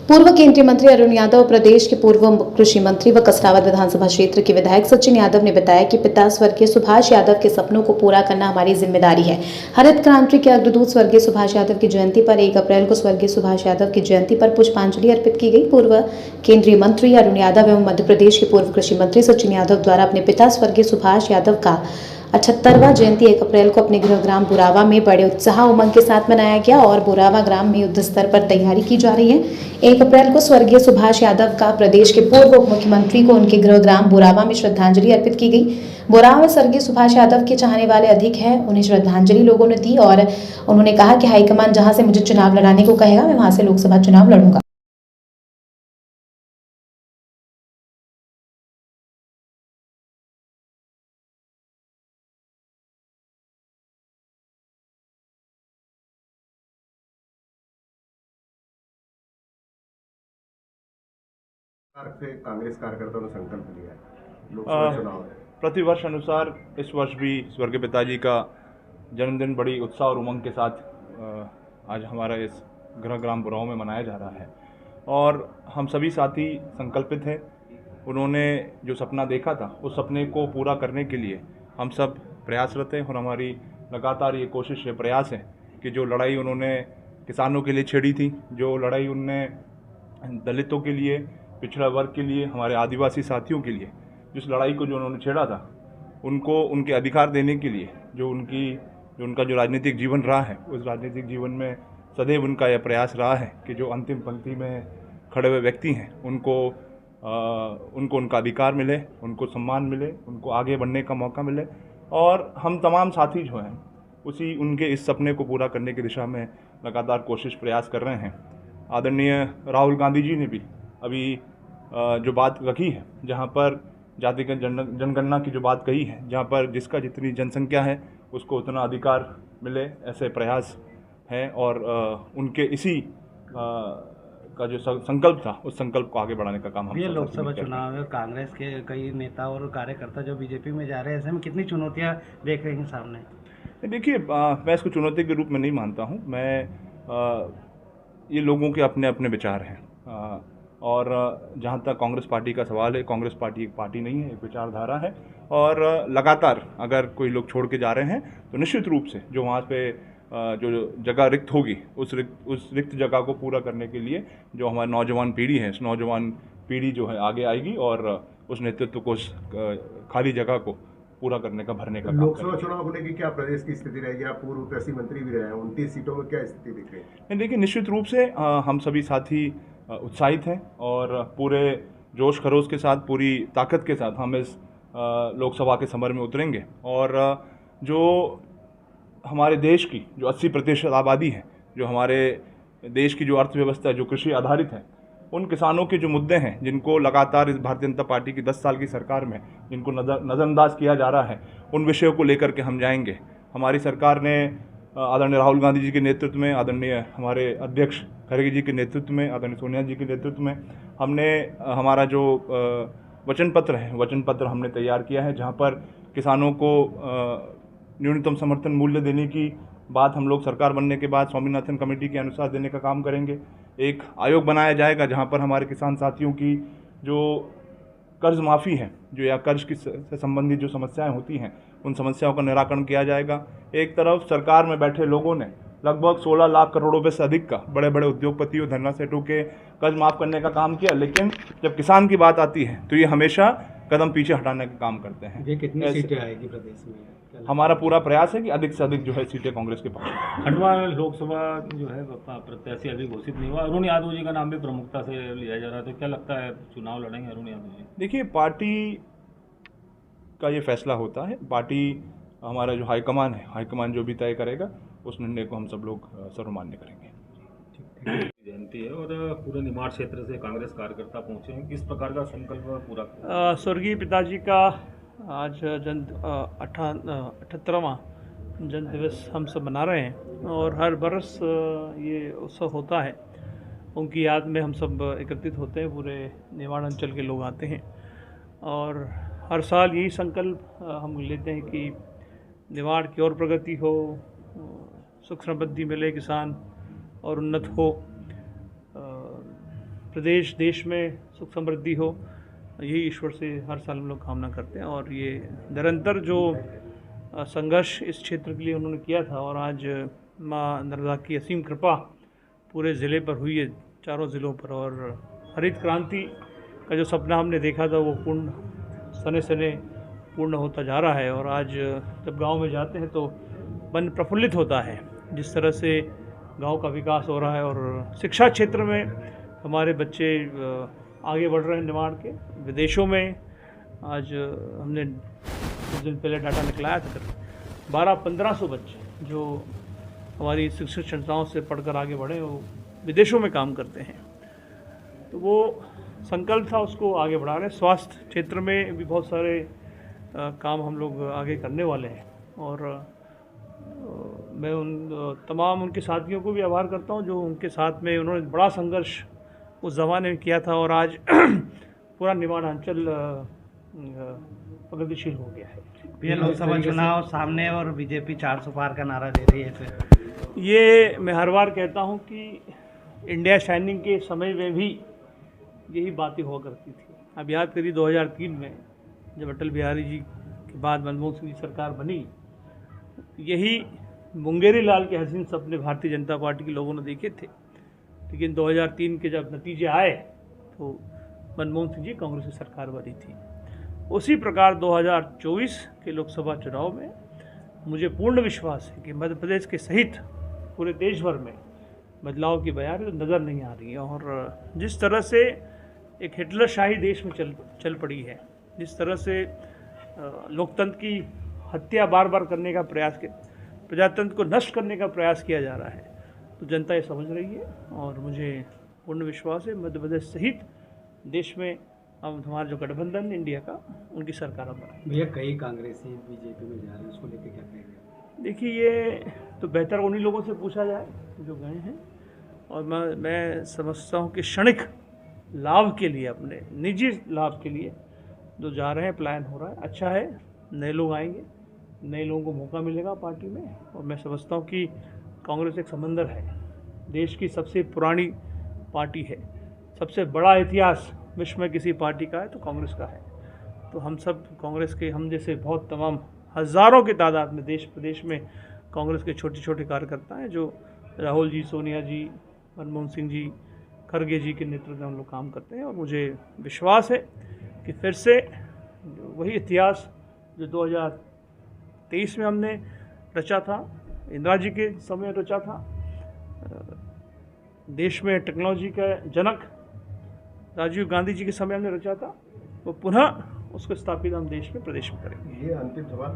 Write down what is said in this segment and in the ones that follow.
पूर्व केंद्रीय मंत्री अरुण यादव और प्रदेश के पूर्व कृषि मंत्री व कसरावद विधानसभा क्षेत्र के विधायक सचिन यादव ने बताया कि पिता स्वर्गीय सुभाष यादव के सपनों को पूरा करना हमारी जिम्मेदारी है। हरित क्रांति के अग्रदूत स्वर्गीय सुभाष यादव की जयंती पर 1 अप्रैल को स्वर्गीय सुभाष यादव की जयंती पर पुष्पांजलि अर्पित की गई। पूर्व केंद्रीय मंत्री अरुण यादव एवं मध्य प्रदेश के पूर्व कृषि मंत्री सचिन यादव द्वारा अपने पिता स्वर्गीय सुभाष यादव का 78वां जयंती 1 अप्रैल को अपने गृह ग्राम बुरावा में बड़े उत्साह उमंग के साथ मनाया गया और बुरावा ग्राम में युद्ध स्तर पर तैयारी की जा रही है। 1 अप्रैल को स्वर्गीय सुभाष यादव का प्रदेश के पूर्व उप मुख्यमंत्री को उनके गृह ग्राम बुरावा में श्रद्धांजलि अर्पित की गई। बुरावा में स्वर्गीय सुभाष यादव के चाहने वाले अधिक हैं, उन्हें श्रद्धांजलि लोगों ने दी और उन्होंने कहा कि हाईकमान जहां से मुझे चुनाव लड़ाने को कहेगा मैं वहां से लोकसभा चुनाव लड़ूंगा। से कांग्रेस कार्यकर्ताओं ने संकल्प लिया है लोकसभा चुनाव है। प्रतिवर्ष अनुसार इस वर्ष भी स्वर्गीय पिताजी का जन्मदिन बड़ी उत्साह और उमंग के साथ आज हमारा इस गृह ग्राम बुरावा में मनाया जा रहा है और हम सभी साथी संकल्पित हैं। उन्होंने जो सपना देखा था उस सपने को पूरा करने के लिए हम सब प्रयासरत हैं और हमारी लगातार ये कोशिश है, प्रयास है कि जो लड़ाई उन्होंने किसानों के लिए छेड़ी थी, जो लड़ाई उनने दलितों के लिए, पिछड़ा वर्ग के लिए, हमारे आदिवासी साथियों के लिए जिस लड़ाई को जो उन्होंने छेड़ा था, उनको उनके अधिकार देने के लिए जो उनका जो राजनीतिक जीवन रहा है, उस राजनीतिक जीवन में सदैव उनका यह प्रयास रहा है कि जो अंतिम पंक्ति में खड़े हुए व्यक्ति हैं उनको उनका अधिकार मिले, उनको सम्मान मिले, उनको आगे बढ़ने का मौका मिले और हम तमाम साथी जो हैं उसी उनके इस सपने को पूरा करने की दिशा में लगातार कोशिश प्रयास कर रहे हैं। आदरणीय राहुल गांधी जी ने भी अभी जो बात रखी है, जहाँ पर जातिगत जनगणना की जो बात कही है, जहाँ पर जिसका जितनी जनसंख्या है उसको उतना अधिकार मिले, ऐसे प्रयास हैं और उनके इसी का जो संकल्प था उस संकल्प को आगे बढ़ाने का काम हम लोकसभा चुनाव में कांग्रेस के कई नेता और कार्यकर्ता जो बीजेपी में जा रहे हैं, ऐसे में कितनी चुनौतियां देख रही हैं सामने? देखिए, मैं इसको चुनौती के रूप में नहीं मानता हूँ। मैं ये लोगों के अपने अपने विचार हैं और जहाँ तक कांग्रेस पार्टी का सवाल है, कांग्रेस पार्टी एक पार्टी नहीं है, एक विचारधारा है और लगातार अगर कोई लोग छोड़ के जा रहे हैं तो निश्चित रूप से जो वहाँ पे जो जगह रिक्त होगी उस रिक्त जगह को पूरा करने के लिए जो हमारी नौजवान पीढ़ी है, इस नौजवान पीढ़ी जो है आगे आएगी और उस नेतृत्व को, उस खाली जगह को पूरा करने का, भरने का। लोकसभा चुनाव होने की क्या प्रदेश की स्थिति रहेगी? आप पूर्व कृषि मंत्री भी रहे हैं, 29 सीटों में क्या स्थिति दिख रही है? देखिए, निश्चित रूप से हम सभी साथी उत्साहित हैं और पूरे जोश खरोश के साथ, पूरी ताकत के साथ हम इस लोकसभा के समर में उतरेंगे और जो हमारे देश की जो 80% आबादी है, जो हमारे देश की जो अर्थव्यवस्था है, जो कृषि आधारित है, उन किसानों के जो मुद्दे हैं जिनको लगातार इस भारतीय जनता पार्टी की 10 साल की सरकार में जिनको नज़रअंदाज किया जा रहा है, उन विषयों को लेकर के हम जाएंगे। हमारी सरकार ने आदरणीय राहुल गांधी जी के नेतृत्व में, आदरणीय हमारे अध्यक्ष खड़गे जी के नेतृत्व में, आदरणीय सोनिया जी के नेतृत्व में हमने हमारा जो वचन पत्र हमने तैयार किया है, जहां पर किसानों को न्यूनतम समर्थन मूल्य देने की बात हम लोग सरकार बनने के बाद स्वामीनाथन कमेटी के अनुसार देने का काम करेंगे। एक आयोग बनाया जाएगा जहां पर हमारे किसान साथियों की जो कर्ज माफ़ी है, जो या कर्ज की से संबंधित जो समस्याएं होती हैं, उन समस्याओं का निराकरण किया जाएगा। एक तरफ सरकार में बैठे लोगों ने लगभग 16 लाख करोड़ रुपए से अधिक का बड़े बड़े उद्योगपतियों, धरना सेठों के कर्ज माफ़ करने का काम किया, लेकिन जब किसान की बात आती है तो ये हमेशा कदम पीछे हटाने का काम करते हैं। ये कितनी सीटें आएगी प्रदेश में? हमारा पूरा प्रयास है कि अधिक से अधिक जो है सीटें कांग्रेस के पास। खंडवा लोकसभा जो है प्रत्याशी अभी घोषित नहीं हुआ, अरुण यादव जी का नाम भी प्रमुखता से लिया जा रहा है, तो क्या लगता है चुनाव लड़ेंगे अरुण यादव जी? देखिए, पार्टी का ये फैसला होता है, पार्टी हमारा जो हाईकमान है, हाईकमान जो भी तय करेगा उस निर्णय को हम सब लोग सर्वमान्य करेंगे। जयंती है और पूरे निमाड़ क्षेत्र से कांग्रेस कार्यकर्ता पहुंचे हैं, किस प्रकार का संकल्प पूरा? स्वर्गीय पिताजी का आज 78वां जन्म दिवस हम सब मना रहे हैं और हर बरस ये उत्सव होता है। उनकी याद में हम सब एकत्रित होते हैं, पूरे निमाड़ अंचल के लोग आते हैं और हर साल यही संकल्प हम लेते हैं कि निमाड़ की और प्रगति हो, सुख समृद्धि मिले, किसान और उन्नत हो। प्रदेश देश में सुख समृद्धि हो, यही ईश्वर से हर साल हम लोग कामना करते हैं। और ये निरंतर जो संघर्ष इस क्षेत्र के लिए उन्होंने किया था, और आज माँ नर्मदा की असीम कृपा पूरे ज़िले पर हुई है, चारों ज़िलों पर, और हरित क्रांति का जो सपना हमने देखा था वो सने सने पूर्ण होता जा रहा है। और आज जब गांव में जाते हैं तो मन प्रफुल्लित होता है, जिस तरह से गांव का विकास हो रहा है। और शिक्षा क्षेत्र में हमारे बच्चे आगे बढ़ रहे हैं निमाड़ के। विदेशों में आज हमने कुछ दिन पहले डाटा निकलाया था, 1200-1500 बच्चे जो हमारी शिक्षण संस्थाओं से पढ़कर आगे बढ़े, वो विदेशों में काम करते हैं। तो वो संकल्प था, उसको आगे बढ़ा रहे हैं। स्वास्थ्य क्षेत्र में भी बहुत सारे काम हम लोग आगे करने वाले हैं। और मैं तमाम उनके साथियों को भी आभार करता हूं जो उनके साथ में उन्होंने बड़ा संघर्ष उस ज़माने में किया था, और आज पूरा निमाड़ अंचल प्रगतिशील हो गया है। ये लोकसभा चुनाव सामने और बीजेपी 400 पार का नारा दे रही है फिर। ये मैं हर बार कहता हूं कि इंडिया शाइनिंग के समय में भी यही बातें हुआ करती थी। अब याद करिए 2003 में जब अटल बिहारी जी के बाद मनमोहन सिंह की सरकार बनी, यही मुंगेरी लाल के हसीन सपने भारतीय जनता पार्टी के लोगों ने देखे थे। लेकिन 2003 के जब नतीजे आए तो मनमोहन सिंह जी कांग्रेस की सरकार बनी थी। उसी प्रकार 2024 के लोकसभा चुनाव में मुझे पूर्ण विश्वास है कि मध्य प्रदेश के सहित पूरे देश भर में बदलाव की बयार नज़र नहीं आ रही है। और जिस तरह से एक हिटलरशाही देश में चल पड़ी है, जिस तरह से लोकतंत्र की हत्या बार बार करने का प्रयास किया, प्रजातंत्र को नष्ट करने का प्रयास किया जा रहा है, तो जनता ये समझ रही है। और मुझे पूर्ण विश्वास है मध्य प्रदेश सहित देश में अब हमारा जो गठबंधन इंडिया का, उनकी सरकार बना। भैया कई कांग्रेसी बीजेपी में जा रहे हैं, उसको लेकर क्या कहेंगे? देखिए, ये तो बेहतर उन्हीं लोगों से पूछा जाए जो गए हैं। और मैं समझता हूँ कि क्षणिक लाभ के लिए, अपने निजी लाभ के लिए जो जा रहे हैं, प्लान हो रहा है, अच्छा है। नए लोग आएंगे, नए लोगों को मौका मिलेगा पार्टी में। और मैं समझता हूँ कि कांग्रेस एक समंदर है, देश की सबसे पुरानी पार्टी है, सबसे बड़ा इतिहास विश्व में किसी पार्टी का है तो कांग्रेस का है। तो हम सब कांग्रेस के, हम जैसे बहुत तमाम हज़ारों की तादाद में देश प्रदेश में कांग्रेस के छोटे छोटे कार्यकर्ता हैं, जो राहुल जी, सोनिया जी, मनमोहन सिंह जी, खड़गे जी के नेतृत्व में हम लोग काम करते हैं। और मुझे विश्वास है कि फिर से वही इतिहास जो 2023 में हमने रचा था, इंदिरा जी के समय रचा था, देश में टेक्नोलॉजी का जनक राजीव गांधी जी के समय हमने रचा था, वो पुनः उसको स्थापित हम देश में, प्रदेश में करेंगे। ये अंतिम सवाल,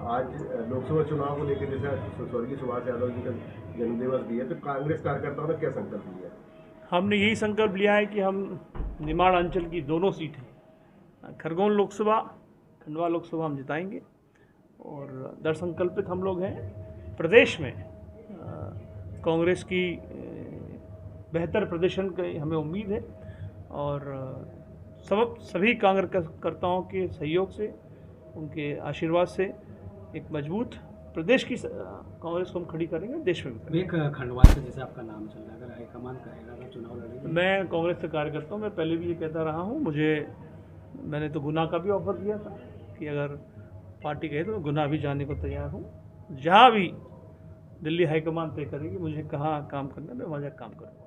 आज लोकसभा चुनाव को लेकर जैसे स्वर्गीय सुभाष यादव जी का जन्मदिवस भी है, तो कांग्रेस कार्यकर्ताओं ने क्या संकल्प लिया? हमने यही संकल्प लिया है कि हम निमाड़ अंचल की दोनों सीटें, खरगोन लोकसभा, खंडवा लोकसभा हम जिताएंगे। और दृढ़ संकल्पित हम लोग हैं। प्रदेश में कांग्रेस की बेहतर प्रदर्शन की हमें उम्मीद है। और सभी कार्यकर्ताओं के सहयोग से, उनके आशीर्वाद से एक मजबूत प्रदेश की कांग्रेस को हम खड़ी करेंगे, देश में भी। एक खंडवा से जैसे आपका नाम चल रहा है, अगर हाईकमान कहेगा तो चुनाव लड़ेंगे? मैं कांग्रेस से कार्यकर्ता हूँ, मैं पहले भी ये कहता रहा हूँ। मैंने तो गुना का भी ऑफर दिया था कि अगर पार्टी कहे तो मैं गुना भी जाने को तैयार हूँ। जहाँ भी दिल्ली हाईकमान तय करेगी मुझे कहाँ काम करना है, मैं वहाँ जाकर काम करूँगा।